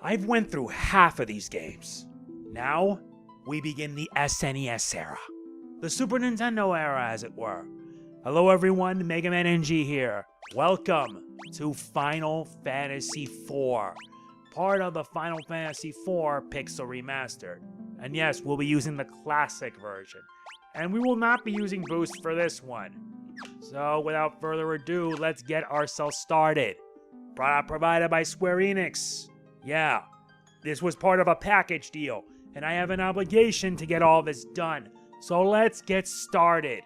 I've went through half of these games. Now, we begin the SNES era. The Super Nintendo era, as it were. Hello everyone, MegamanNG here. Welcome to Final Fantasy IV, part of the Final Fantasy IV Pixel Remaster. And yes, we'll be using the classic version. And we will not be using boost for this one. So without further ado, let's get ourselves started. Product provided by Square-Enix. Yeah, this was part of a package deal, and I have an obligation to get all this done. So let's get started.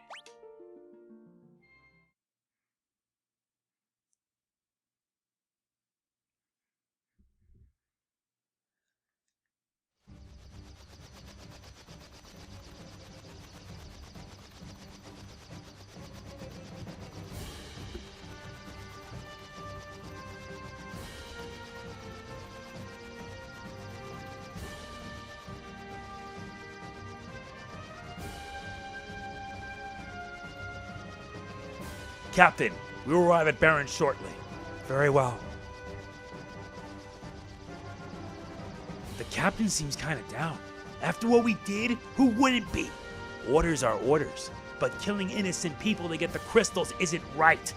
Captain, we will arrive at Baron shortly. Very well. The captain seems kind of down. After what we did, who wouldn't be? Orders are orders, but killing innocent people to get the crystals isn't right.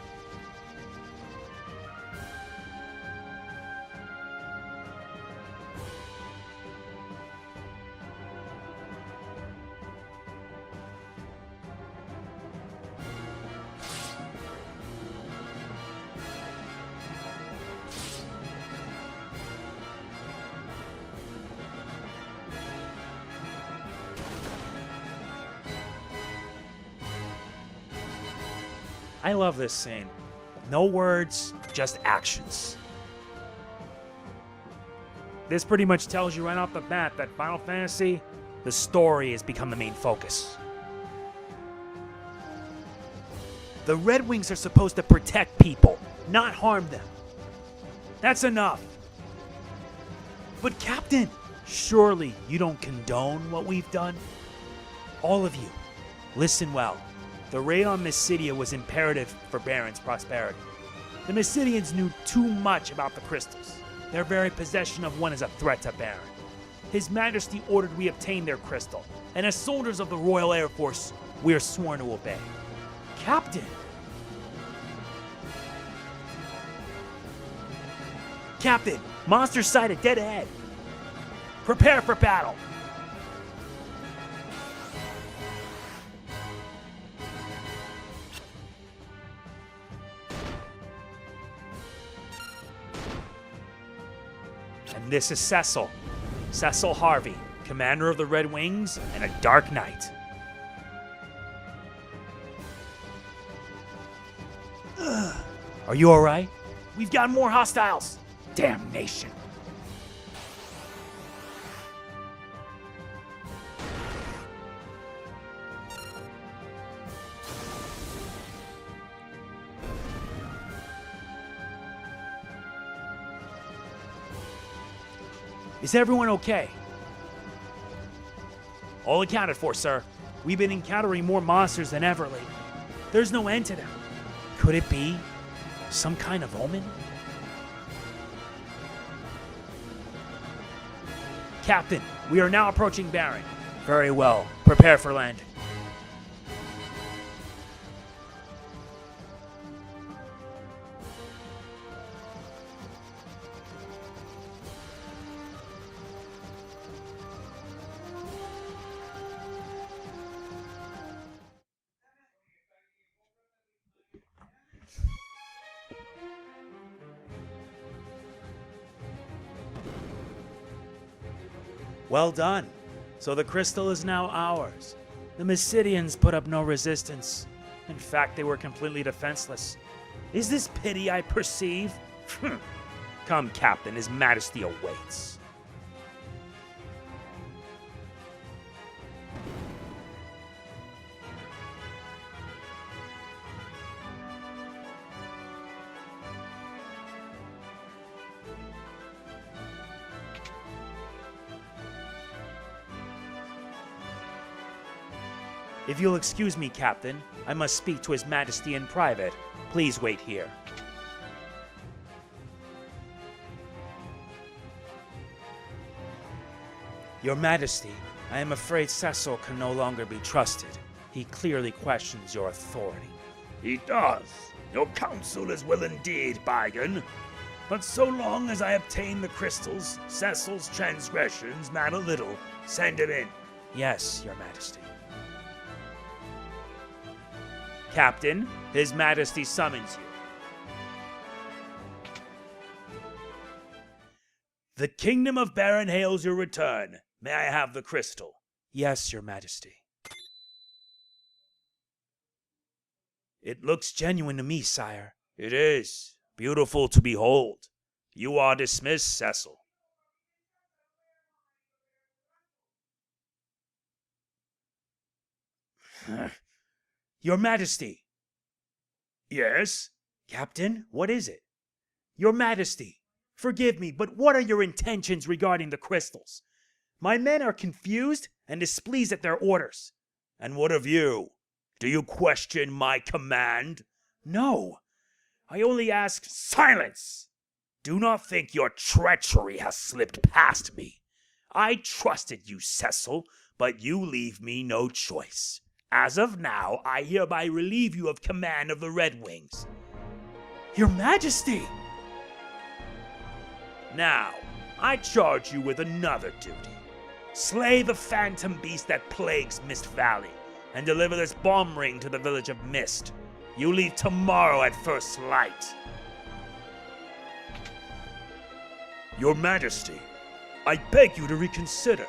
I love this scene. No words, just actions. This pretty much tells you right off the bat that Final Fantasy, the story has become the main focus. The Red Wings are supposed to protect people, not harm them. That's enough. But Captain, surely you don't condone what we've done? All of you, listen well. The raid on Mysidia was imperative for Baron's prosperity. The Mysidians knew too much about the crystals. Their very possession of one is a threat to Baron. His Majesty ordered we obtain their crystal, and as soldiers of the Royal Air Force, we are sworn to obey. Captain! Captain! Monsters sighted dead ahead! Prepare for battle! And this is Cecil Harvey, commander of the Red Wings and a Dark Knight. Are you alright? We've got more hostiles! Damnation! Is everyone okay? All accounted for, sir. We've been encountering more monsters than ever lately. There's no end to them. Could it be some kind of omen? Captain, we are now approaching Baron. Very well. Prepare for landing. Well done. So the crystal is now ours. The Mysidians put up no resistance. In fact, they were completely defenseless. Is this pity I perceive? Come, Captain, His Majesty awaits. If you'll excuse me, Captain, I must speak to His Majesty in private. Please wait here. Your Majesty, I am afraid Cecil can no longer be trusted. He clearly questions your authority. He does. Your counsel is well indeed, Bygone. But so long as I obtain the crystals, Cecil's transgressions matter little. Send him in. Yes, Your Majesty. Captain, His Majesty summons you. The Kingdom of Baron hails your return. May I have the crystal? Yes, Your Majesty. It looks Genuine to me, sire. It is. Beautiful to behold. You are dismissed, Cecil. Your Majesty. Yes? Captain, what is it? Your Majesty, forgive me, but what are your intentions regarding the crystals? My men are confused and displeased at their orders. And what of you? Do you question my command? No. I only ask... Silence! Do not think your treachery has slipped past me. I trusted you, Cecil, but you leave me no choice. As of now, I hereby relieve you of command of the Red Wings. Your Majesty! Now, I charge you with another duty. Slay the phantom beast that plagues Mist Valley, and deliver this bomb ring to the village of Mist. You leave tomorrow at first light. Your Majesty, I beg you to reconsider.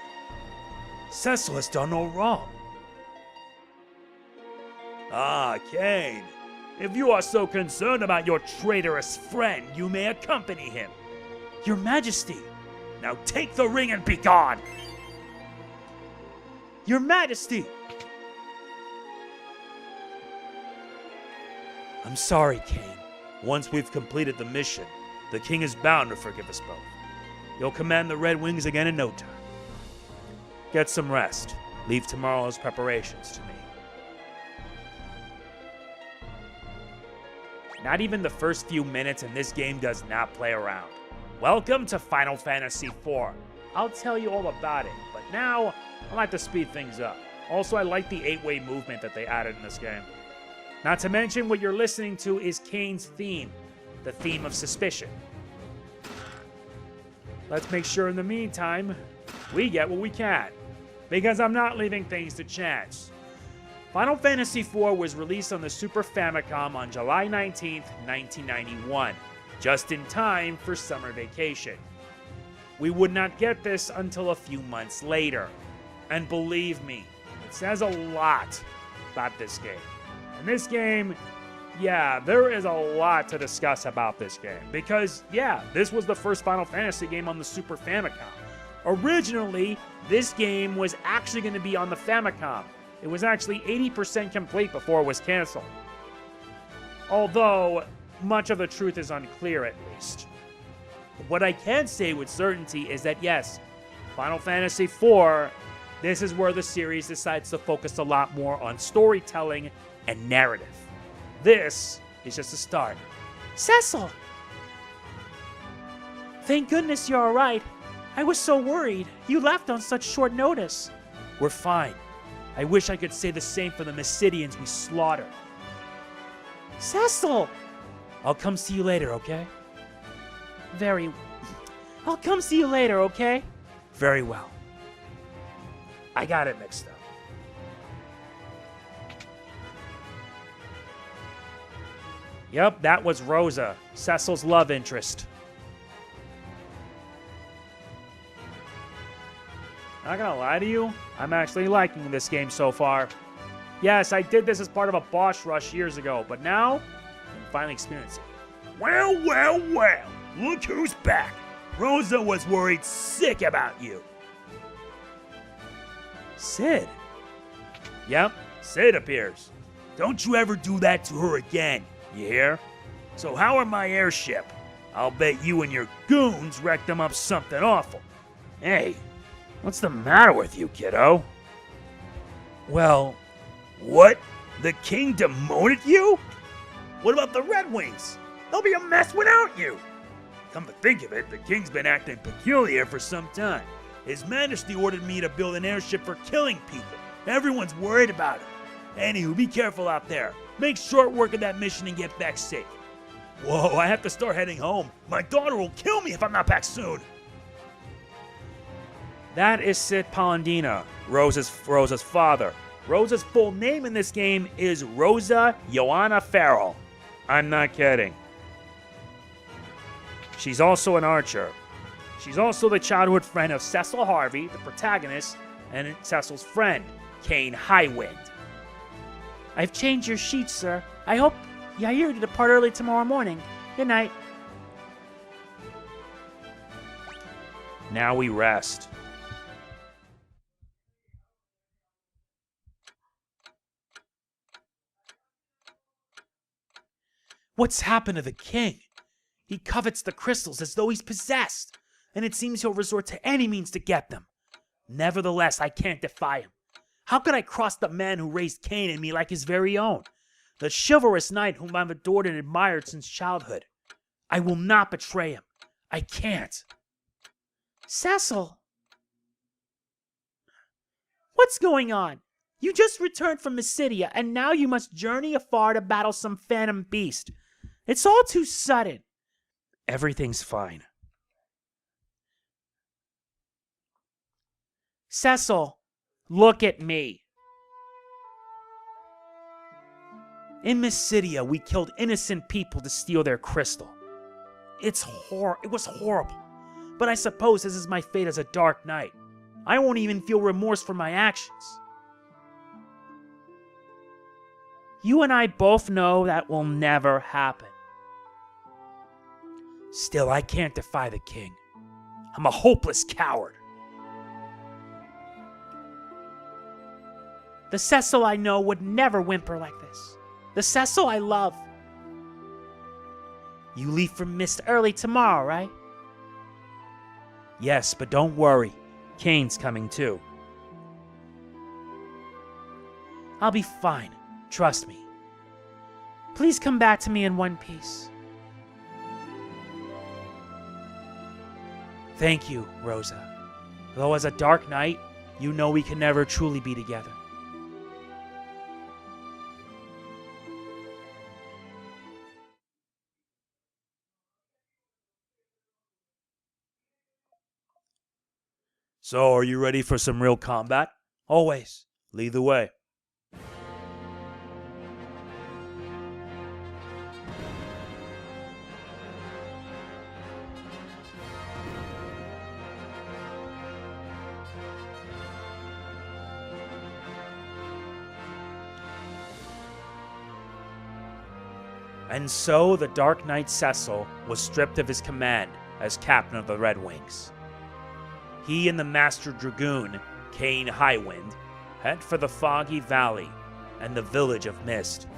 Cecil has done no wrong. Ah, Kane. If you are so concerned about your traitorous friend, you may accompany him. Your Majesty! Now take the ring and be gone! Your Majesty! I'm sorry, Kane. Once we've completed the mission, the king is bound to forgive us both. You'll command the Red Wings again in no time. Get some rest. Leave tomorrow's preparations to me. Not even the first few minutes and this game does not play around. Welcome to Final Fantasy IV. I'll tell you all about it, but now I like to speed things up. Also, I like the 8-way movement that they added in this game. Not to mention what you're listening to is Kane's theme, the theme of suspicion. Let's make sure in the meantime, we get what we can, because I'm not leaving things to chance. Final Fantasy IV was released on the Super Famicom on July 19th, 1991, just in time for summer vacation. We would not get this until a few months later. And believe me, it says a lot about this game. And this game, yeah, there is a lot to discuss about this game. Because, yeah, this was the first Final Fantasy game on the Super Famicom. Originally, this game was actually going to be on the Famicom. It was actually 80% complete before it was canceled. Although, much of the truth is unclear at least. What I can say with certainty is that yes, Final Fantasy IV, this is where the series decides to focus a lot more on storytelling and narrative. This is just a start. Cecil! Thank goodness you're alright. I was so worried. You left on such short notice. We're fine. I wish I could say the same for the Mysidians we slaughtered. Cecil! I'll come see you later, okay? I'll come see you later, okay? Very well. I got it mixed up. Yep, that was Rosa, Cecil's love interest. Not gonna lie to you, I'm actually liking this game so far. Yes, I did this as part of a boss rush years ago, but now, I'm finally experiencing it. Well, well, well, look who's back. Rosa was worried sick about you. Sid? Yep, Sid appears. Don't you ever do that to her again, you hear? So how are my airship? I'll bet you and your goons wrecked them up something awful. Hey, what's the matter with you, kiddo? Well... What? The king demoted you? What about the Red Wings? They'll be a mess without you. Come to think of it, the king's been acting peculiar for some time. His Majesty ordered me to build an airship for killing people. Everyone's worried about it. Anywho, be careful out there. Make short work of that mission and get back safe. Whoa, I have to start heading home. My daughter will kill me if I'm not back soon. That is Sid Palandina, Rosa's father. Rosa's full name in this game is Rosa Joanna Farrell. I'm not kidding. She's also an archer. She's also the childhood friend of Cecil Harvey, the protagonist, and Cecil's friend, Kane Highwind. I've changed your sheets, sir. I hope Yair to depart early tomorrow morning. Good night. Now we rest. What's happened to the king? He covets the crystals as though he's possessed, and it seems he'll resort to any means to get them. Nevertheless, I can't defy him. How could I cross the man who raised Cain and me like his very own? The chivalrous knight whom I've adored and admired since childhood. I will not betray him. I can't. Cecil! What's going on? You just returned from Mysidia, and now you must journey afar to battle some phantom beast. It's all too sudden. Everything's fine. Cecil, look at me. In Mysidia, we killed innocent people to steal their crystal. It was horrible. But I suppose this is my fate as a Dark Knight. I won't even feel remorse for my actions. You and I both know that will never happen. Still, I can't defy the king. I'm a hopeless coward. The Cecil I know would never whimper like this. The Cecil I love. You leave for Mist early tomorrow, right? Yes, but don't worry. Kane's coming too. I'll be fine. Trust me. Please come back to me in one piece. Thank you, Rosa. Though as a Dark Knight, you know we can never truly be together. So, are you ready for some real combat? Always. Lead the way. And so the Dark Knight Cecil was stripped of his command as captain of the Red Wings. He and the Master Dragoon, Kane Highwind, head for the Foggy Valley and the village of Mist.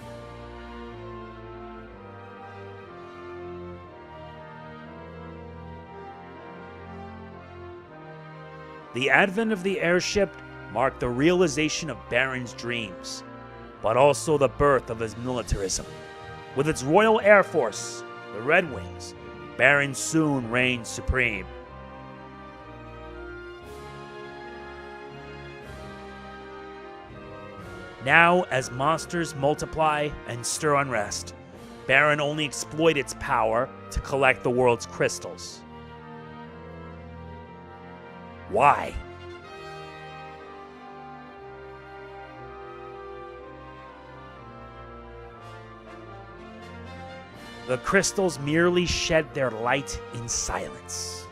The advent of the airship marked the realization of Baron's dreams, but also the birth of his militarism. With its Royal Air Force, the Red Wings, Baron soon reigned supreme. Now, as monsters multiply and stir unrest, Baron only exploits its power to collect the world's crystals. Why? The crystals merely shed their light in silence.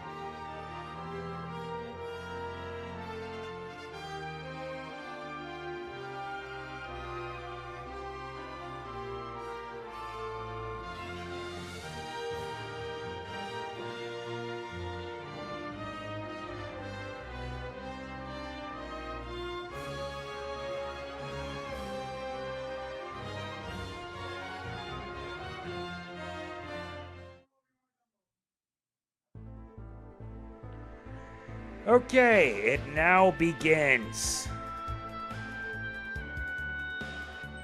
Okay, it now begins.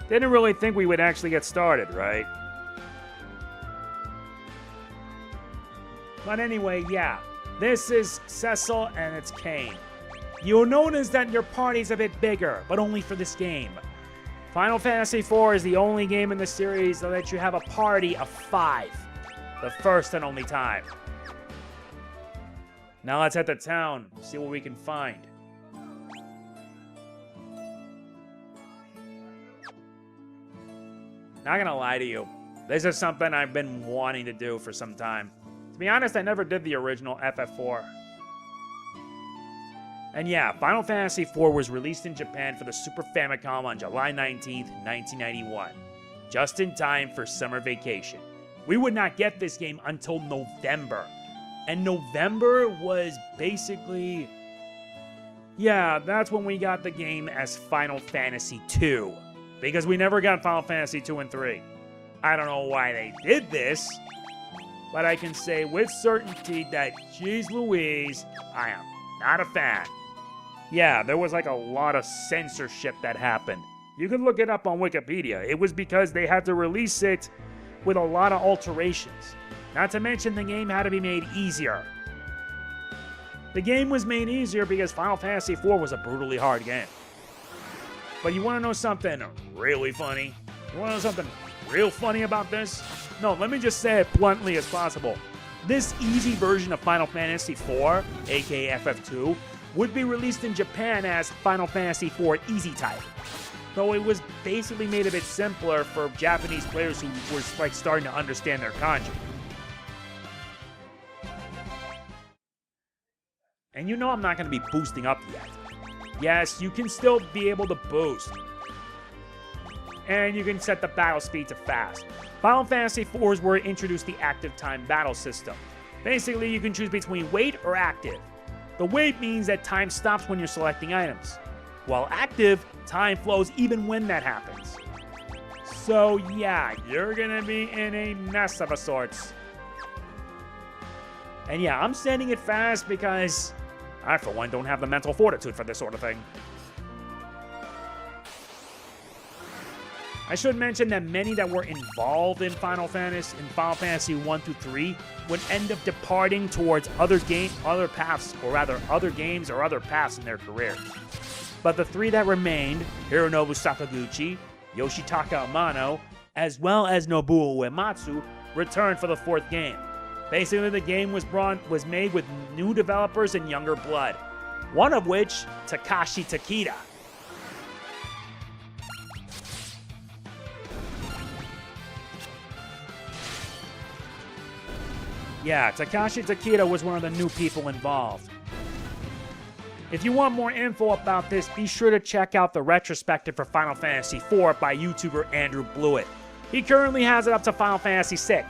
Didn't really think we would actually get started, right? But anyway, yeah. This is Cecil and it's Kane. You'll notice that your party's a bit bigger, but only for this game. Final Fantasy IV is the only game in the series that lets you have a party of 5. The first and only time. Now let's head to town, see what we can find. Not gonna lie to you, this is something I've been wanting to do for some time. To be honest, I never did the original FF4. And yeah, Final Fantasy IV was released in Japan for the Super Famicom on July 19th, 1991. Just in time for summer vacation. We would not get this game until November. And November was basically... yeah, that's when we got the game as Final Fantasy II. Because we never got Final Fantasy 2 and 3. I don't know why they did this, but I can say with certainty that, geez Louise, I am not a fan. Yeah, there was like a lot of censorship that happened. You can look it up on Wikipedia. It was because they had to release it with a lot of alterations. Not to mention the game had to be made easier. The game was made easier because Final Fantasy IV was a brutally hard game. But you want to know something really funny? You want to know something real funny about this? No, let me just say it bluntly as possible. This easy version of Final Fantasy IV, aka FF2, would be released in Japan as Final Fantasy IV Easy Type. Though it was basically made a bit simpler for Japanese players who were like starting to understand their kanji. And you know I'm not going to be boosting up yet. Yes, you can still be able to boost. And you can set the battle speed to fast. Final Fantasy IV's were introduced the active time battle system. Basically, you can choose between wait or active. The wait means that time stops when you're selecting items, while active, time flows even when that happens. So yeah, you're gonna be in a mess of a sorts. And yeah, I'm sending it fast because I, for one, don't have the mental fortitude for this sort of thing. I should mention that many that were involved in Final Fantasy 1 through 3 would end up departing towards other games or other paths in their careers. But the 3 that remained, Hironobu Sakaguchi, Yoshitaka Amano, as well as Nobuo Uematsu, returned for the 4th game. Basically, the game was made with new developers and younger blood, one of which, Takashi Takeda. Yeah, Takashi Takeda was one of the new people involved. If you want more info about this, be sure to check out the retrospective for Final Fantasy IV by YouTuber Andrew Blewett. He currently has it up to Final Fantasy VI.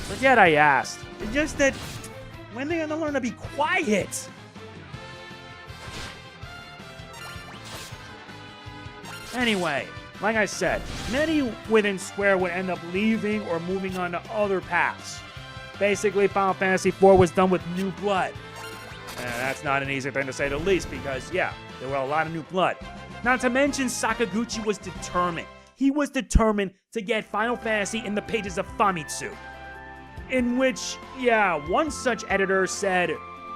Forget I asked. It's just that when they gonna learn to be quiet? Anyway, like I said, many within Square would end up leaving or moving on to other paths. Basically, Final Fantasy IV was done with new blood. And that's not an easy thing to say the least because, yeah, there were a lot of new blood. Not to mention, Sakaguchi was determined. He was determined to get Final Fantasy in the pages of Famitsu. In which, yeah, one such editor said,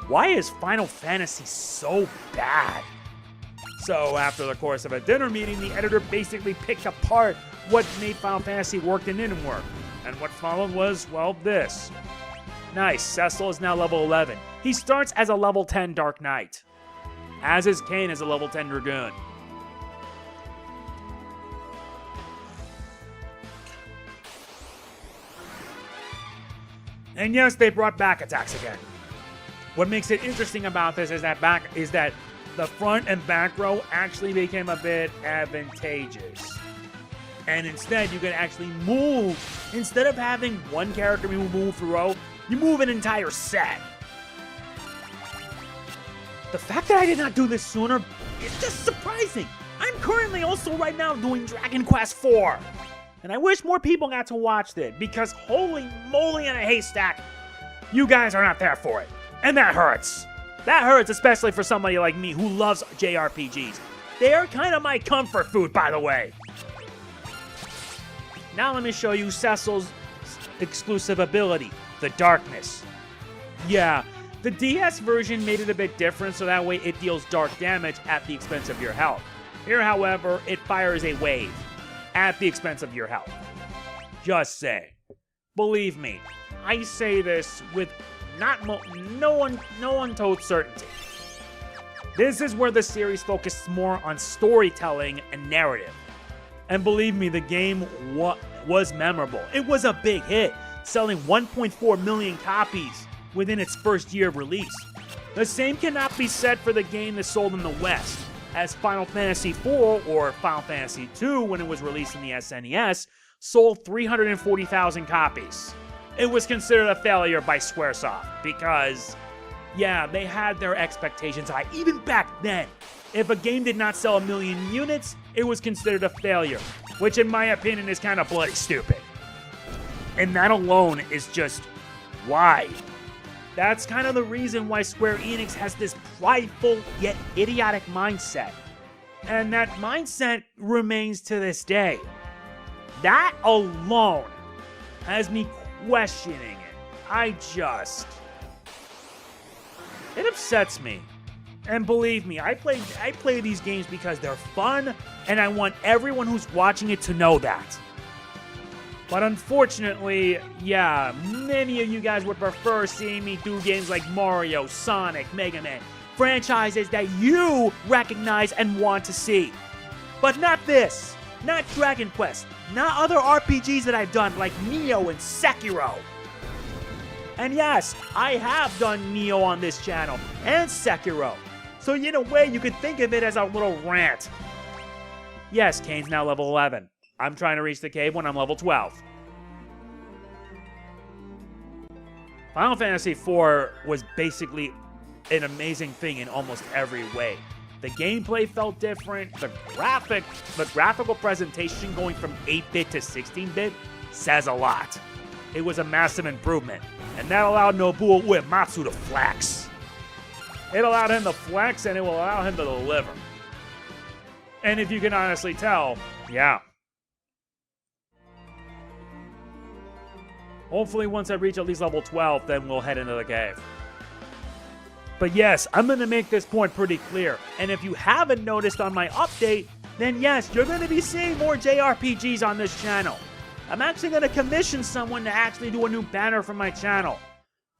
"Why is Final Fantasy so bad?" So after the course of a dinner meeting, the editor basically picked apart what made Final Fantasy work and didn't work. And what followed was, well, this. Nice, Cecil is now level 11. He starts as a level 10 Dark Knight, as is Kane as a level 10 Dragoon. And yes, they brought back attacks again. What makes it interesting about this is that the front and back row actually became a bit advantageous. And instead, you can actually move. Instead of having one character move through row, you move an entire set. The fact that I did not do this sooner is just surprising. I'm currently also right now doing Dragon Quest IV. And I wish more people got to watch it, because holy moly in a haystack, you guys are not there for it. And that hurts. That hurts, especially for somebody like me who loves JRPGs. They are kind of my comfort food, by the way. Now let me show you Cecil's exclusive ability, the Darkness. Yeah, the DS version made it a bit different, so that way it deals dark damage at the expense of your health. Here, however, it fires a wave at the expense of your health. Just say. Believe me, I say this with no untold certainty. This is where the series focused more on storytelling and narrative. And believe me, the game was memorable. It was a big hit, selling 1.4 million copies within its first year of release. The same cannot be said for the game that sold in the West, as Final Fantasy IV, or Final Fantasy II when it was released in the SNES, sold 340,000 copies. It was considered a failure by Squaresoft because, yeah, they had their expectations high. Even back then, if a game did not sell 1 million units, it was considered a failure, which in my opinion is kind of bloody stupid. And that alone is just why. That's kind of the reason why Square-Enix has this prideful yet idiotic mindset. And that mindset remains to this day. That alone has me questioning it. It upsets me. And believe me, I play these games because they're fun, and I want everyone who's watching it to know that. But unfortunately, yeah, many of you guys would prefer seeing me do games like Mario, Sonic, Mega Man, franchises that you recognize and want to see. But not this, not Dragon Quest, not other RPGs that I've done like Nioh and Sekiro. And yes, I have done Nioh on this channel, and Sekiro. So in a way, you could think of it as a little rant. Yes, Kane's now level 11. I'm trying to reach the cave when I'm level 12. Final Fantasy IV was basically an amazing thing in almost every way. The gameplay felt different, the graphical presentation going from 8-bit to 16-bit says a lot. It was a massive improvement, and that allowed Nobuo Uematsu to flex. It allowed him to flex, and it will allow him to deliver. And if you can honestly tell, yeah. Hopefully once I reach at least level 12, then we'll head into the cave. But yes, I'm going to make this point pretty clear. And if you haven't noticed on my update, then yes, you're going to be seeing more JRPGs on this channel. I'm actually going to commission someone to actually do a new banner for my channel.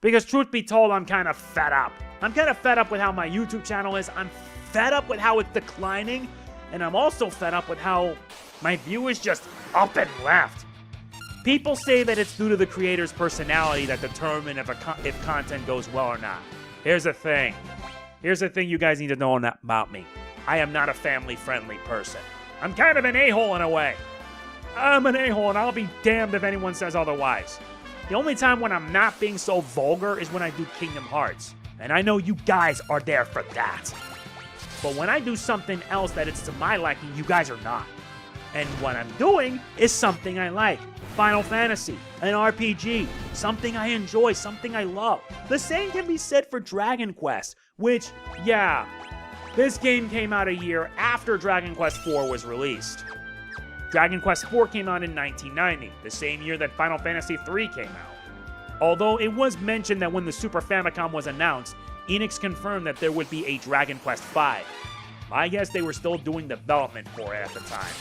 Because truth be told, I'm kind of fed up. I'm kind of fed up with how my YouTube channel is. I'm fed up with how it's declining. And I'm also fed up with how my view is just up and left. People say that it's due to the creator's personality that determine if content goes well or not. Here's the thing. Here's the thing you guys need to know about me. I am not a family-friendly person. I'm kind of an a-hole in a way. I'm an a-hole, and I'll be damned if anyone says otherwise. The only time when I'm not being so vulgar is when I do Kingdom Hearts. And I know you guys are there for that. But when I do something else that it's to my liking, you guys are not. And what I'm doing is something I like. Final Fantasy, an RPG, something I enjoy, something I love. The same can be said for Dragon Quest, which, yeah, this game came out a year after Dragon Quest IV was released. Dragon Quest IV came out in 1990, the same year that Final Fantasy III came out. Although it was mentioned that when the Super Famicom was announced, Enix confirmed that there would be a Dragon Quest V. I guess they were still doing development for it at the time.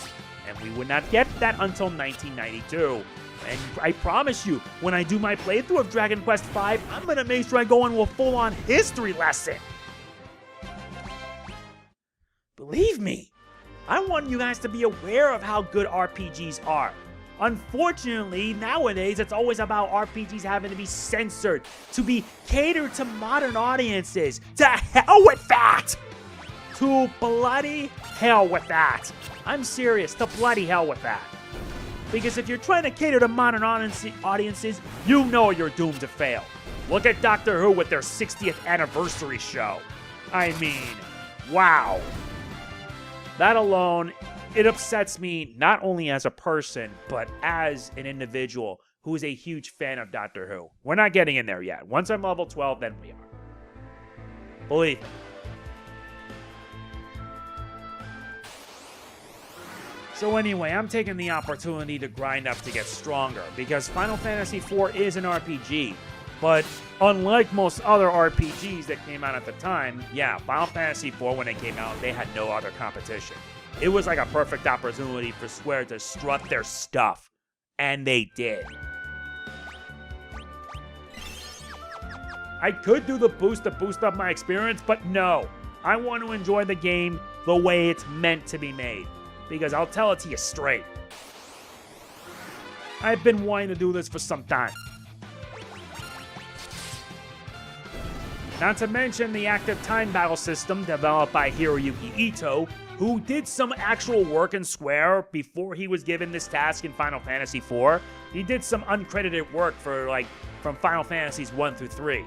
And we would not get that until 1992. And I promise you, when I do my playthrough of Dragon Quest V, I'm going to make sure I go into a full-on history lesson. Believe me, I want you guys to be aware of how good RPGs are. Unfortunately, nowadays, it's always about RPGs having to be censored, to be catered to modern audiences. To hell with that! To bloody hell with that. I'm serious, to bloody hell with that. Because if you're trying to cater to modern audiences, you know you're doomed to fail. Look at Doctor Who with their 60th anniversary show. I mean, wow. That alone, it upsets me not only as a person, but as an individual who is a huge fan of Doctor Who. We're not getting in there yet. Once I'm level 12, then we are. Believe me. So anyway, I'm taking the opportunity to grind up to get stronger, because Final Fantasy IV is an RPG. But unlike most other RPGs that came out at the time, yeah, Final Fantasy IV, when it came out, they had no other competition. It was like a perfect opportunity for Square to strut their stuff. And they did. I could do the boost to boost up my experience, but no. I want to enjoy the game the way it's meant to be made. Because I'll tell it to you straight. I've been wanting to do this for some time. Not to mention the active time battle system developed by Hiroyuki Ito, who did some actual work in Square before he was given this task in Final Fantasy IV. He did some uncredited work from Final Fantasies 1 through 3.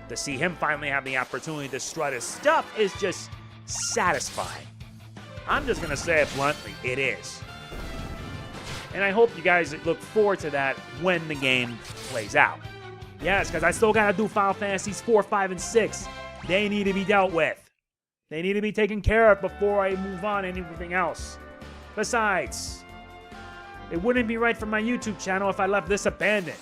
To see him finally have the opportunity to strut his stuff is just satisfying. I'm just gonna say it bluntly, it is. And I hope you guys look forward to that when the game plays out. Yes, because I still gotta do Final Fantasies 4, 5, and 6. They need to be dealt with. They need to be taken care of before I move on to anything else. Besides, it wouldn't be right for my YouTube channel if I left this abandoned.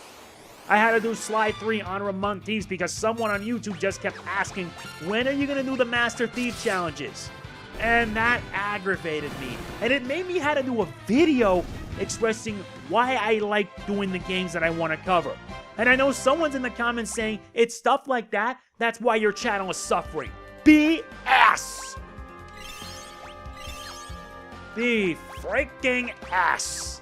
I had to do Sly 3 Honor Among Thieves because someone on YouTube just kept asking, when are you gonna do the Master Thief challenges? And that aggravated me. And it made me have to do a video expressing why I like doing the games that I want to cover. And I know someone's in the comments saying, it's stuff like that, that's why your channel is suffering. BS! The freaking ass.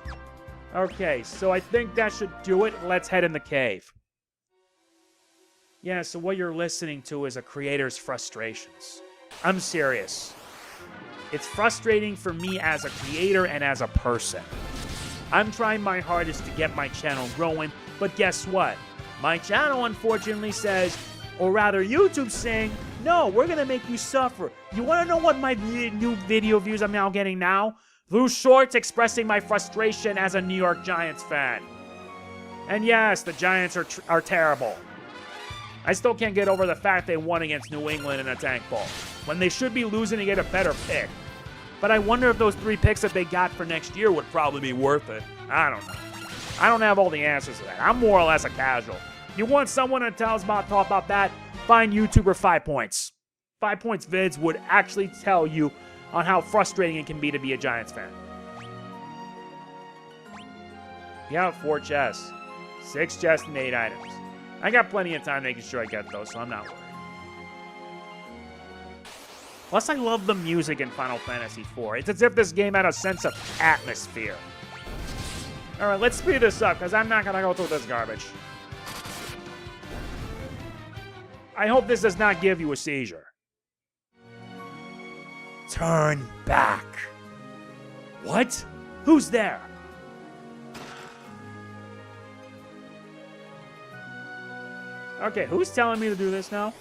Okay, so I think that should do it. Let's head in the cave. Yeah, so what you're listening to is a creator's frustrations. I'm serious. It's frustrating for me as a creator and as a person. I'm trying my hardest to get my channel growing, but guess what? My channel unfortunately says, or rather YouTube's saying, no, we're gonna make you suffer. You wanna know what my new video views I'm now getting now? Through shorts expressing my frustration as a New York Giants fan. And yes, the Giants are terrible. I still can't get over the fact they won against New England in a tank ball, when they should be losing to get a better pick. But I wonder if those 3 picks that they got for next year would probably be worth it. I don't know. I don't have all the answers to that. I'm more or less a casual. You want someone to talk about that? Find YouTuber 5 Points. 5 Points vids would actually tell you on how frustrating it can be to be a Giants fan. Yeah, 4 chests. 6 chests and 8 items. I got plenty of time making sure I get those, so I'm not worried. Plus, I love the music in Final Fantasy IV. It's as if this game had a sense of atmosphere. Alright, let's speed this up, because I'm not going to go through this garbage. I hope this does not give you a seizure. Turn back. What? Who's there? Okay, who's telling me to do this now?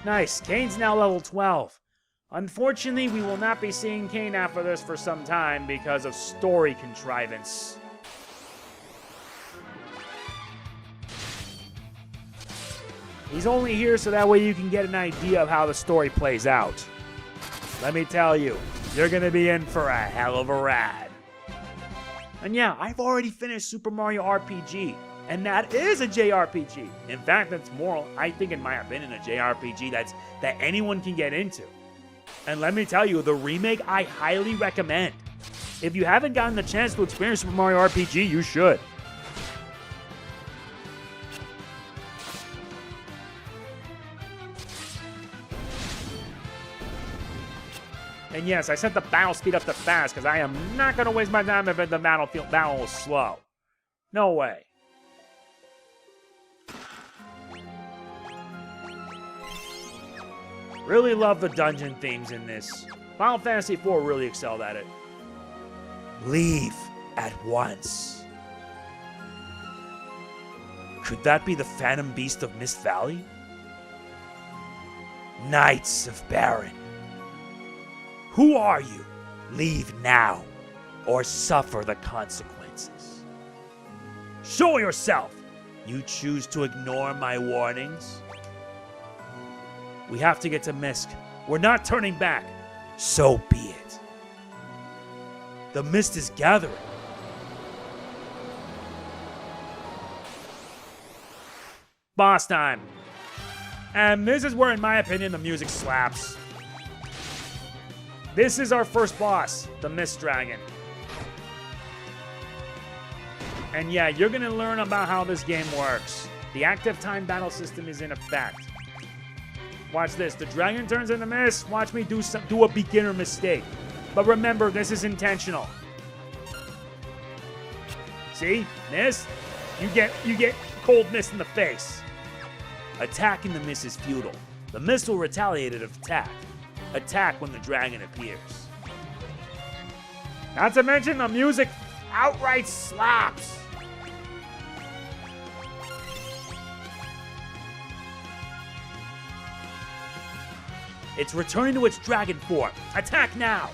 Nice, Kane's now level 12. Unfortunately, we will not be seeing Kane after this for some time because of story contrivance. He's only here so that way you can get an idea of how the story plays out. Let me tell you, you're gonna be in for a hell of a ride. And yeah, I've already finished Super Mario RPG, and that is a JRPG. In fact, that's more, I think in my opinion, a JRPG that anyone can get into. And let me tell you, the remake I highly recommend. If you haven't gotten the chance to experience Super Mario RPG, you should. And yes, I set the battle speed up to fast because I am not going to waste my time if the battle is slow. No way. Really love the dungeon themes in this. Final Fantasy IV really excelled at it. Leave at once. Could that be the Phantom Beast of Mist Valley? Knights of Baron. Who are you? Leave now, or suffer the consequences. Show yourself! You choose to ignore my warnings? We have to get to Mist. We're not turning back. So be it. The mist is gathering. Boss time. And this is where, in my opinion, the music slaps. This is our first boss, the Mist Dragon. And yeah, you're going to learn about how this game works. The active time battle system is in effect. Watch this. The dragon turns into mist. Watch me do a beginner mistake. But remember, this is intentional. See? Mist? You get cold mist in the face. Attacking the mist is futile. The mist will retaliate if attacked. Attack when the dragon appears. Not to mention the music outright slaps. It's returning to its dragon form. Attack now!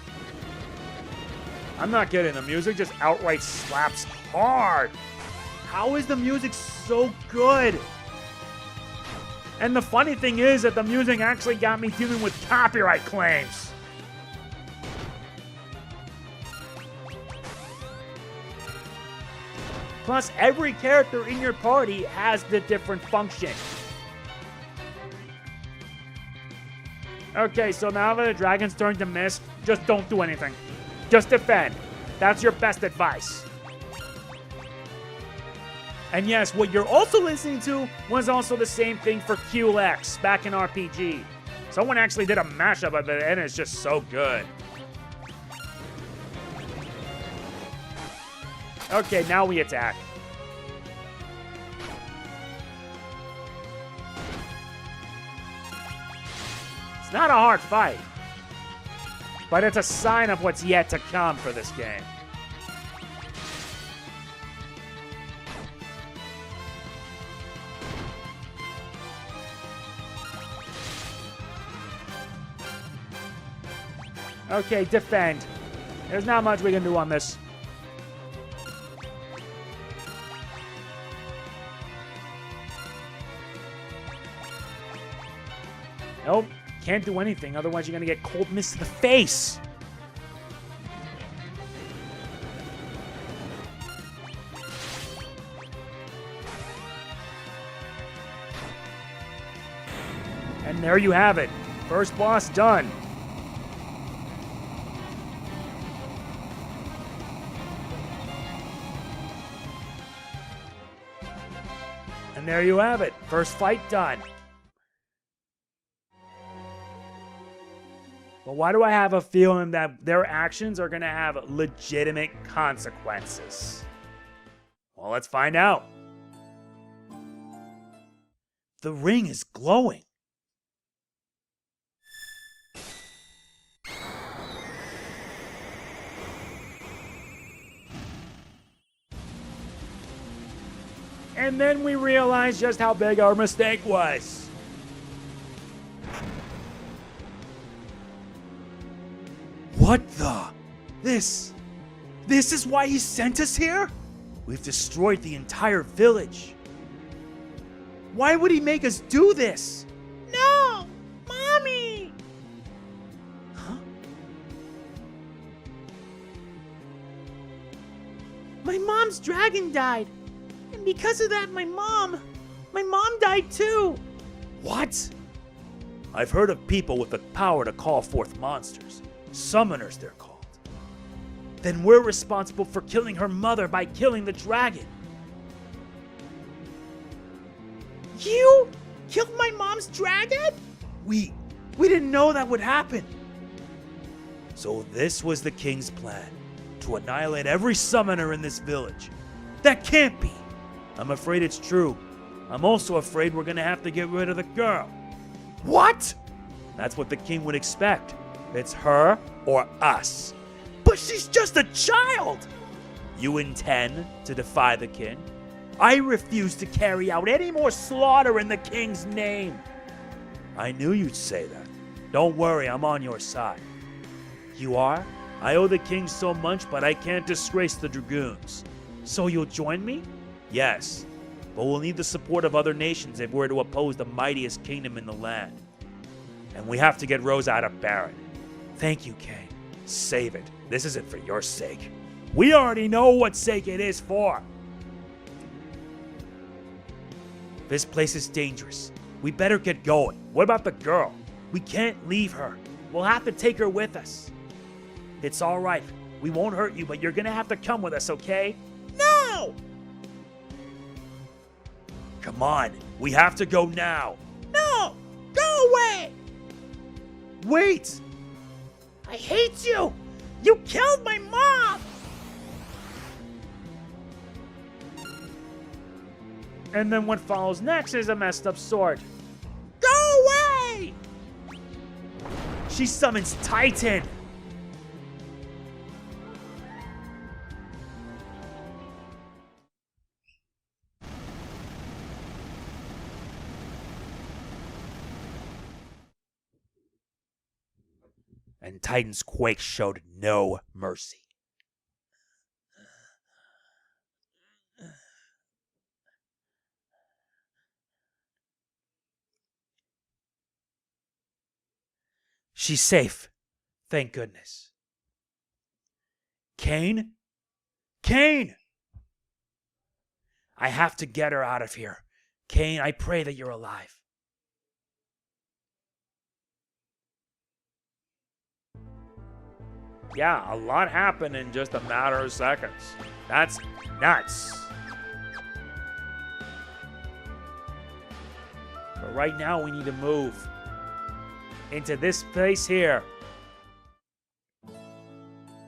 I'm not kidding. The music just outright slaps hard. How is the music so good? And the funny thing is that the music actually got me dealing with copyright claims. Plus, every character in your party has the different function. Okay, so now that the dragon's turned to mist, just don't do anything. Just defend. That's your best advice. And yes, what you're also listening to was also the same thing for QLX back in RPG. Someone actually did a mashup of it, and it's just so good. Okay, now we attack. It's not a hard fight, but it's a sign of what's yet to come for this game. Okay, defend. There's not much we can do on this. Nope. Can't do anything, otherwise you're gonna get cold mist to the face. And there you have it. First boss done. And there you have it. First fight done. But why do I have a feeling that their actions are going to have legitimate consequences? Well, let's find out. The ring is glowing. And then we realize just how big our mistake was. What the? This is why he sent us here? We've destroyed the entire village. Why would he make us do this? No! Mommy! Huh? My mom's dragon died. And because of that, my mom died too. What? I've heard of people with the power to call forth monsters. Summoners, they're called. Then we're responsible for killing her mother by killing the dragon. You killed my mom's dragon? We didn't know that would happen. So this was the king's plan, to annihilate every summoner in this village. That can't be. I'm afraid it's true. I'm also afraid we're gonna have to get rid of the girl. What? That's what the king would expect. It's her or us. But she's just a child! You intend to defy the king? I refuse to carry out any more slaughter in the king's name. I knew you'd say that. Don't worry, I'm on your side. You are? I owe the king so much, but I can't disgrace the dragoons. So you'll join me? Yes, but we'll need the support of other nations if we're to oppose the mightiest kingdom in the land. And we have to get Rose out of Baron. Thank you, Kane. Save it. This isn't for your sake. We already know what sake it is for. This place is dangerous. We better get going. What about the girl? We can't leave her. We'll have to take her with us. It's all right. We won't hurt you, but you're gonna have to come with us, okay? No! Come on. We have to go now. No! Go away! Wait! I hate you! You killed my mom! And then what follows next is a messed up sword. Go away! She summons Titan! And Titan's quake showed no mercy. She's safe. Thank goodness. Kane? Kane! I have to get her out of here. Kane, I pray that you're alive. Yeah, a lot happened in just a matter of seconds. That's nuts. But right now we need to move into this place here.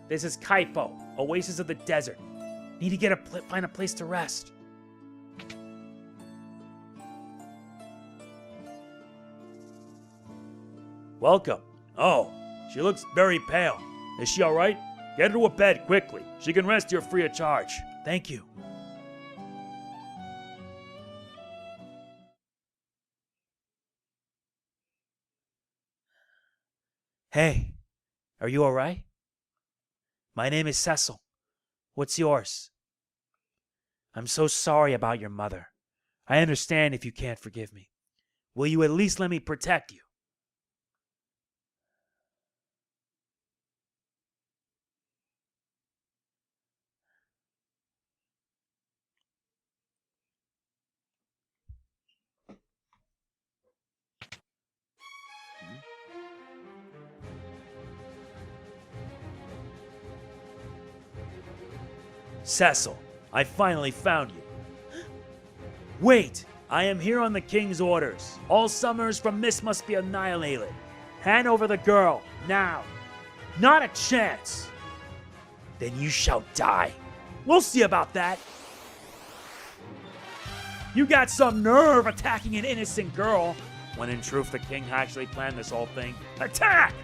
This is Kaipo, oasis of the desert. Need to find a place to rest. Welcome. Oh, she looks very pale. Is she all right? Get her to a bed quickly. She can rest here free of charge. Thank you. Hey, are you all right? My name is Cecil. What's yours? I'm so sorry about your mother. I understand if you can't forgive me. Will you at least let me protect you? Cecil, I finally found you. Wait! I am here on the king's orders. All summoners from Mist must be annihilated. Hand over the girl, now. Not a chance! Then you shall die. We'll see about that. You got some nerve attacking an innocent girl, when in truth the king actually planned this whole thing. Attack!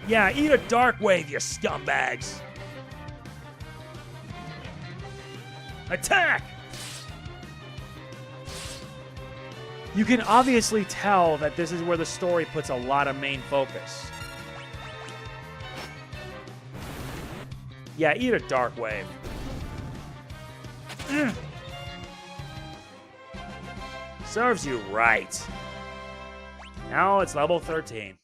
Yeah, eat a dark wave, you scumbags! Attack! You can obviously tell that this is where the story puts a lot of main focus. Yeah, eat a dark wave. Serves you right. Now it's level 13.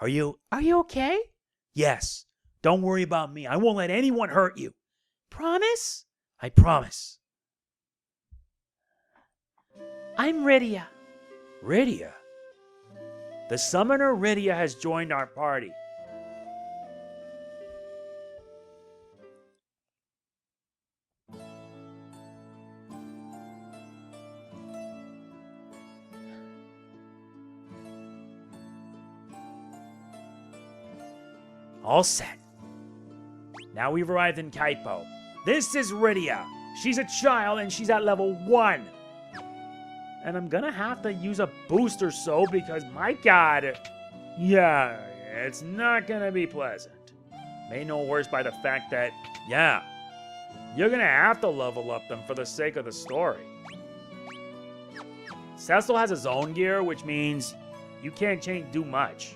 Are you okay? Yes. Don't worry about me. I won't let anyone hurt you. Promise? I promise. I'm Rydia. Rydia? The summoner Rydia has joined our party. All set. Now we've arrived in Kaipo. This is Rydia. She's a child and she's at level 1. And I'm gonna have to use a boost or so because, my god, yeah, it's not gonna be pleasant. Made no worse by the fact that, yeah, you're gonna have to level up them for the sake of the story. Cecil has his own gear, which means you can't do much.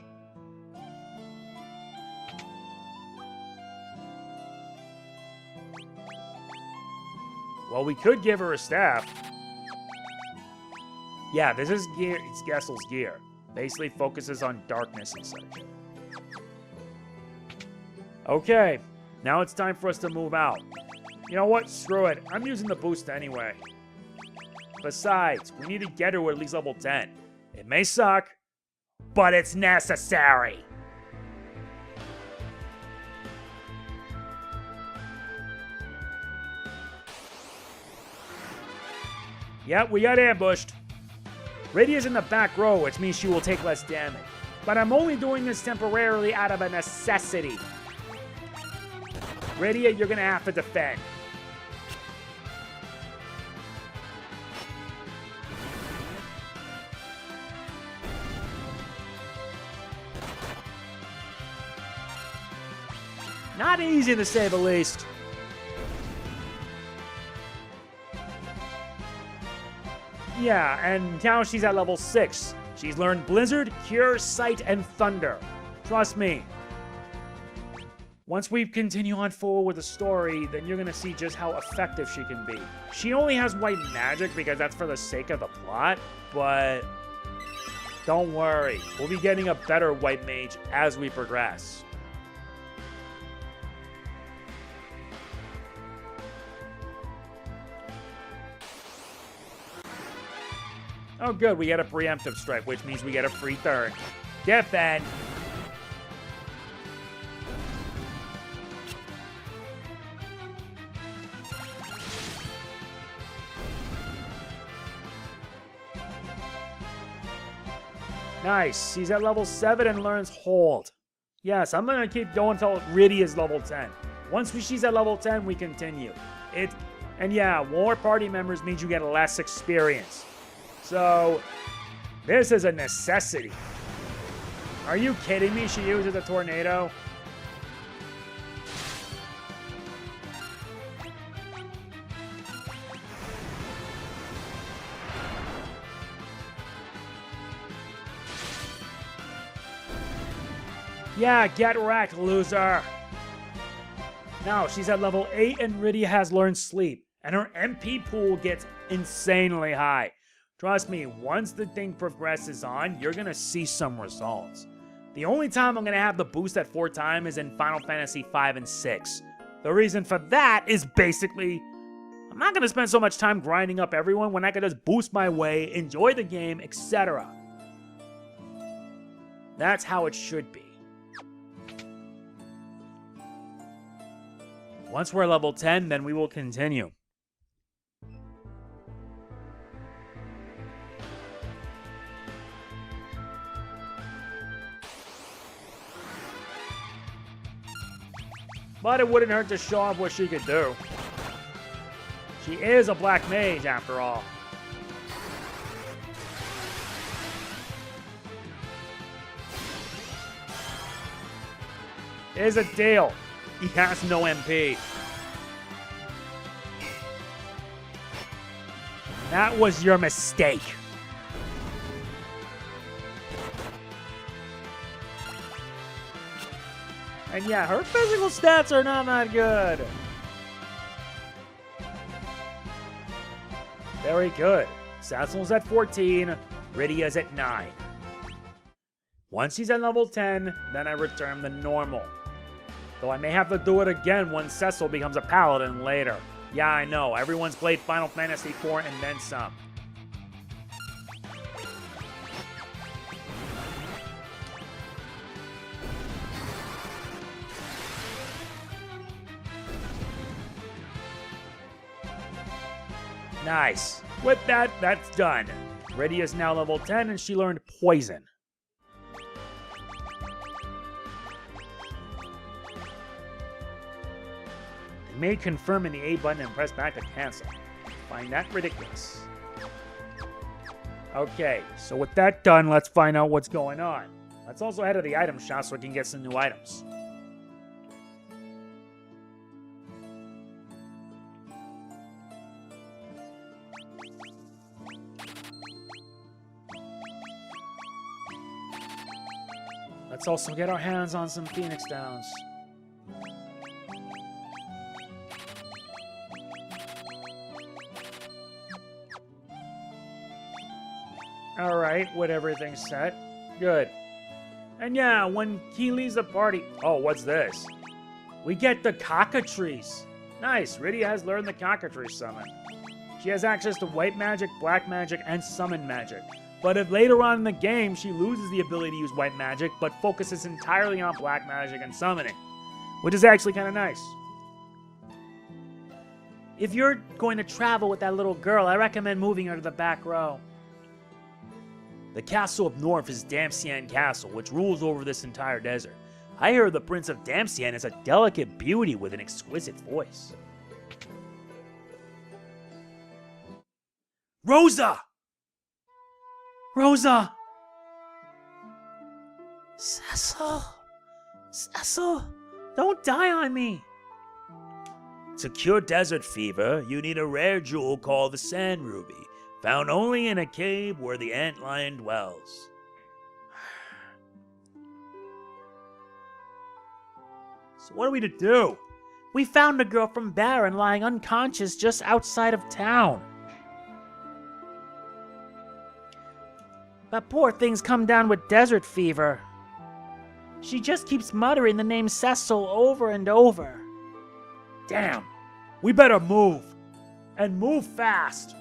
Well, we could give her a staff. Yeah, this is gear. It's Gessel's gear. Basically focuses on darkness and such. Okay, now it's time for us to move out. You know what? Screw it. I'm using the boost anyway. Besides, we need to get her to at least level 10. It may suck, but it's necessary. Yep, we got ambushed. Radia's in the back row, which means she will take less damage. But I'm only doing this temporarily out of a necessity. Radia, you're gonna have to defend. Not easy to say the least. Yeah, and now she's at level 6. She's learned Blizzard, Cure, Sight, and Thunder. Trust me. Once we continue on forward with the story, then you're gonna see just how effective she can be. She only has white magic because that's for the sake of the plot, but don't worry. We'll be getting a better white mage as we progress. Oh good, we get a preemptive strike, which means we get a free turn. Defend! Nice, he's at level 7 and learns Hold. Yes, I'm gonna keep going until Riddy is level 10. Once she's at level 10, we continue. And yeah, more party members means you get less experience. So, this is a necessity. Are you kidding me? She uses a tornado? Yeah, get wrecked, loser. Now, she's at level 8 and Riddy has learned Sleep. And her MP pool gets insanely high. Trust me, once the thing progresses on, you're gonna see some results. The only time I'm gonna have the boost at 4 times is in Final Fantasy 5 and 6. The reason for that is basically, I'm not gonna spend so much time grinding up everyone when I can just boost my way, enjoy the game, etc. That's how it should be. Once we're level 10, then we will continue. But it wouldn't hurt to show off what she could do. She is a black mage, after all. Here's a deal. He has no MP. That was your mistake. And yeah, her physical stats are not that good. Very good. Sassel's at 14, Rydia's at 9. Once he's at level 10, then I return the normal. Though I may have to do it again when Cecil becomes a paladin later. Yeah, I know, everyone's played Final Fantasy IV and then some. Nice. With that, that's done. Riddy is now level 10 and she learned Poison. They may confirm in the A button and press back to cancel. Find that ridiculous. Okay, so with that done, let's find out what's going on. Let's also head to the item shop so we can get some new items. Let's also get our hands on some Phoenix Downs. Alright, with everything set. Good. And yeah, when he leaves the party... Oh, what's this? We get the cockatrice. Nice, Rydia has learned the cockatrice summon. She has access to white magic, black magic, and summon magic. But if later on in the game, she loses the ability to use white magic, but focuses entirely on black magic and summoning. Which is actually kind of nice. If you're going to travel with that little girl, I recommend moving her to the back row. The castle up north is Damcyan Castle, which rules over this entire desert. I hear the Prince of Damcyan is a delicate beauty with an exquisite voice. Rosa! Rosa! Cecil! Cecil! Don't die on me! To cure desert fever, you need a rare jewel called the Sand Ruby, found only in a cave where the antlion dwells. So what are we to do? We found a girl from Baron lying unconscious just outside of town. That poor thing's come down with desert fever. She just keeps muttering the name Cecil over and over. Damn, we better move. And move fast.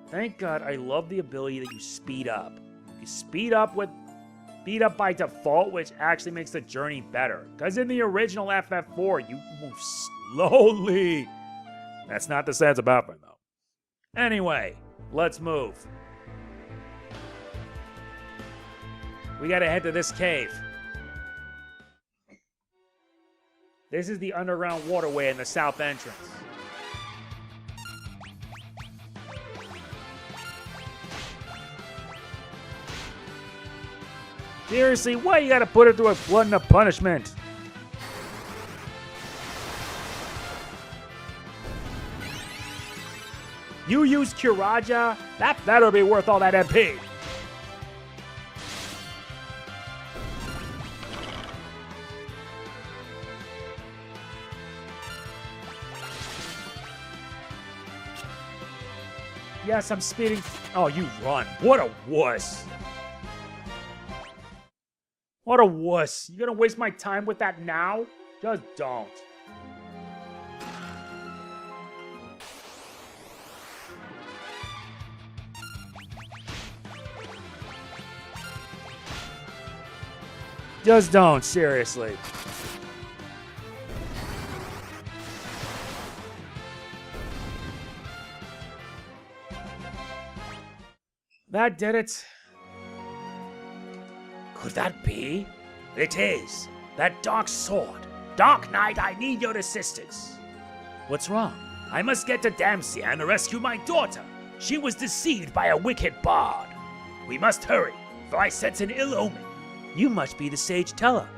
Thank God, I love the ability that you speed up. You speed up by default, which actually makes the journey better. Because in the original FF4, you move slowly. That's not the sense about it, though. Anyway, let's move. We gotta head to this cave. This is the underground waterway in the south entrance. Seriously, why you gotta put her through a glutton of punishment? You use Kuraja? That better be worth all that MP. Yes, I'm speeding. Oh, you run. What a wuss. What a wuss. You gonna waste my time with that now? Just don't. Just don't, seriously. That did it. Could that be? It is. That dark sword. Dark Knight, I need your assistance. What's wrong? I must get to Damcyan to rescue my daughter. She was deceived by a wicked bard. We must hurry, for I sense an ill omen. You must be the Sage Teller.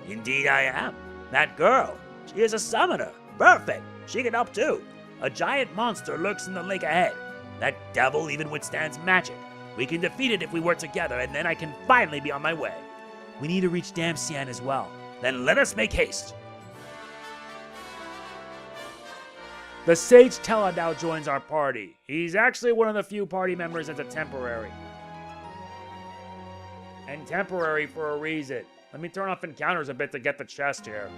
Indeed I am. That girl, she is a summoner. Perfect. She can help too. A giant monster lurks in the lake ahead. That devil even withstands magic. We can defeat it if we work together, and then I can finally be on my way. We need to reach Damcyan as well. Then let us make haste. The Sage Teller now joins our party. He's actually one of the few party members that's a temporary. And temporary for a reason. Let me turn off encounters a bit to get the chest here.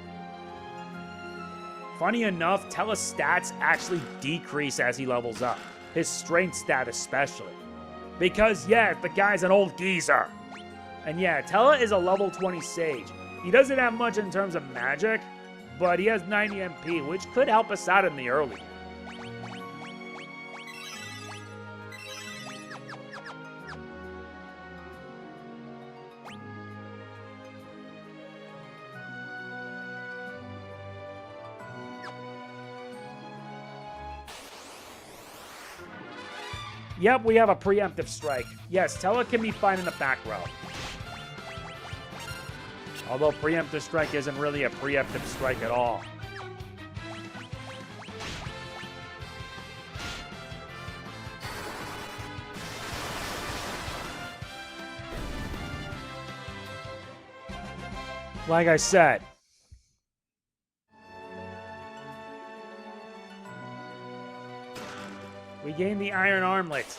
Funny enough, Tella's stats actually decrease as he levels up. His strength stat especially. Because, yeah, the guy's an old geezer. And yeah, Tella is a level 20 Sage. He doesn't have much in terms of magic, but he has 90 MP, which could help us out in the early. Yep, we have a preemptive strike. Yes, Tella can be fine in the back row. Although preemptive strike isn't really a preemptive strike at all. Like I said, we gained the iron armlet.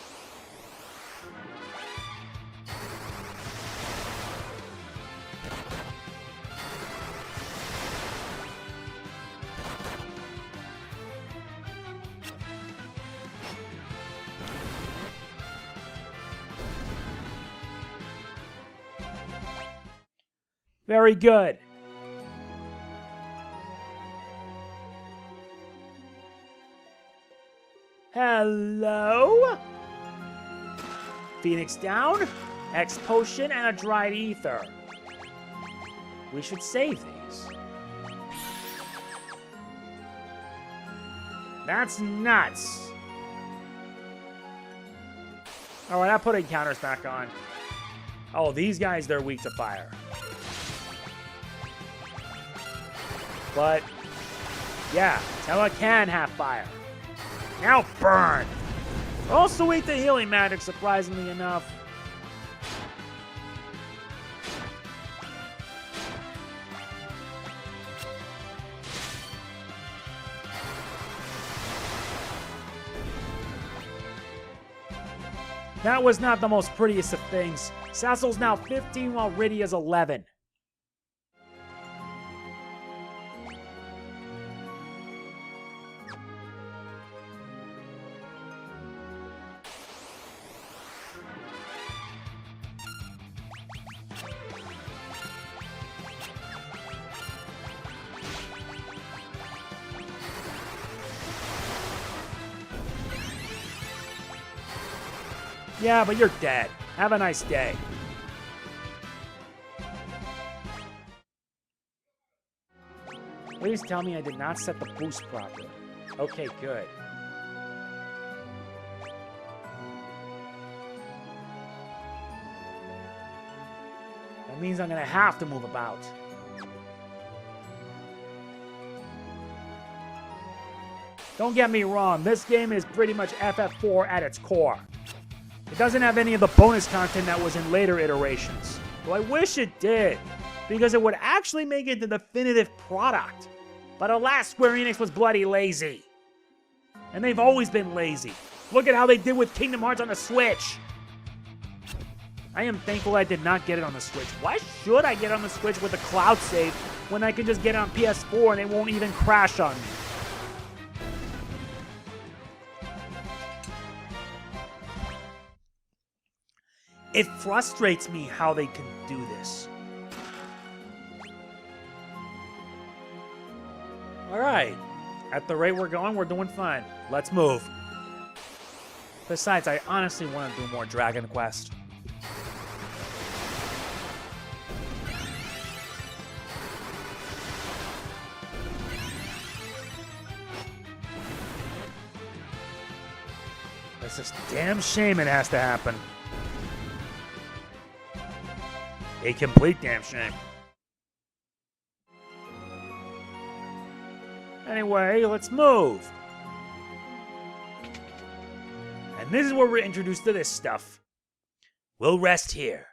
Very good. Hello? Phoenix down, X potion, and a dried ether. We should save these. That's nuts. Alright, I'm putting counters back on. Oh, these guys, they're weak to fire. But, yeah, Tella can have fire. Now burn! Also weak to healing magic, surprisingly enough. That was not the most prettiest of things. Sassel's now 15 while Rydia's 11. Yeah, but you're dead. Have a nice day. Please tell me I did not set the boost properly. Okay, good. That means I'm gonna have to move about. Don't get me wrong, this game is pretty much FF4 at its core. It doesn't have any of the bonus content that was in later iterations. Well, I wish it did, because it would actually make it the definitive product. But alas, Square-Enix was bloody lazy. And they've always been lazy. Look at how they did with Kingdom Hearts on the Switch. I am thankful I did not get it on the Switch. Why should I get on the Switch with a cloud save when I can just get it on PS4 and it won't even crash on me? It frustrates me how they can do this. Alright. At the rate we're going, we're doing fine. Let's move. Besides, I honestly want to do more Dragon Quest. It's just a damn shame it has to happen. A complete damn shame. Anyway, let's move. And this is where we're introduced to this stuff. We'll rest here.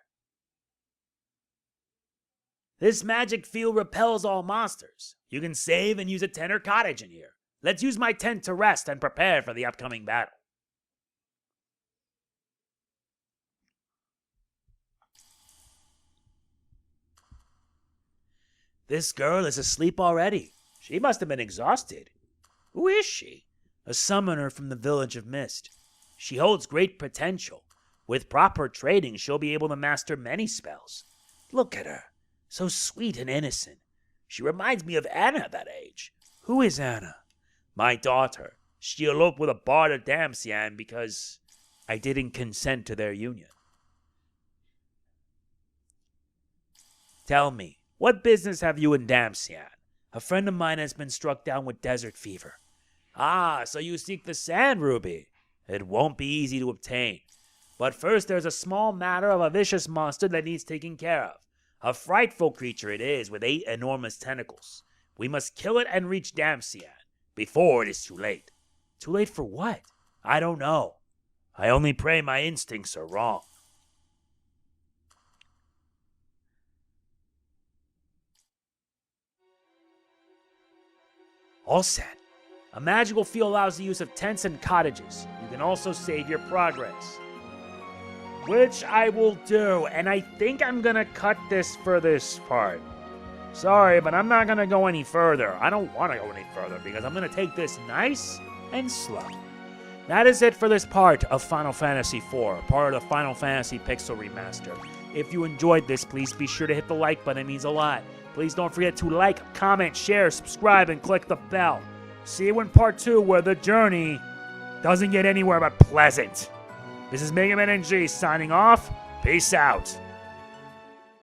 This magic field repels all monsters. You can save and use a tent or cottage in here. Let's use my tent to rest and prepare for the upcoming battle. This girl is asleep already. She must have been exhausted. Who is she? A summoner from the Village of Mist. She holds great potential. With proper training, she'll be able to master many spells. Look at her. So sweet and innocent. She reminds me of Anna at that age. Who is Anna? My daughter. She eloped with a bard of Damsian because I didn't consent to their union. Tell me, what business have you in Damsian? A friend of mine has been struck down with desert fever. Ah, so you seek the sand ruby. It won't be easy to obtain. But first there's a small matter of a vicious monster that needs taking care of. A frightful creature it is with 8 enormous tentacles. We must kill it and reach Damsian before it is too late. Too late for what? I don't know. I only pray my instincts are wrong. All set. A magical field allows the use of tents and cottages. You can also save your progress, which I will do, and I think I'm gonna cut this for this part. Sorry, but I'm not gonna go any further. I don't want to go any further because I'm gonna take this nice and slow. That is it for this part of Final Fantasy IV, part of the Final Fantasy Pixel Remaster. If you enjoyed this, please be sure to hit the like button. It means a lot. Please don't forget to like, comment, share, subscribe, and click the bell. See you in part 2 where the journey doesn't get anywhere but pleasant. This is MegamanNG signing off. Peace out.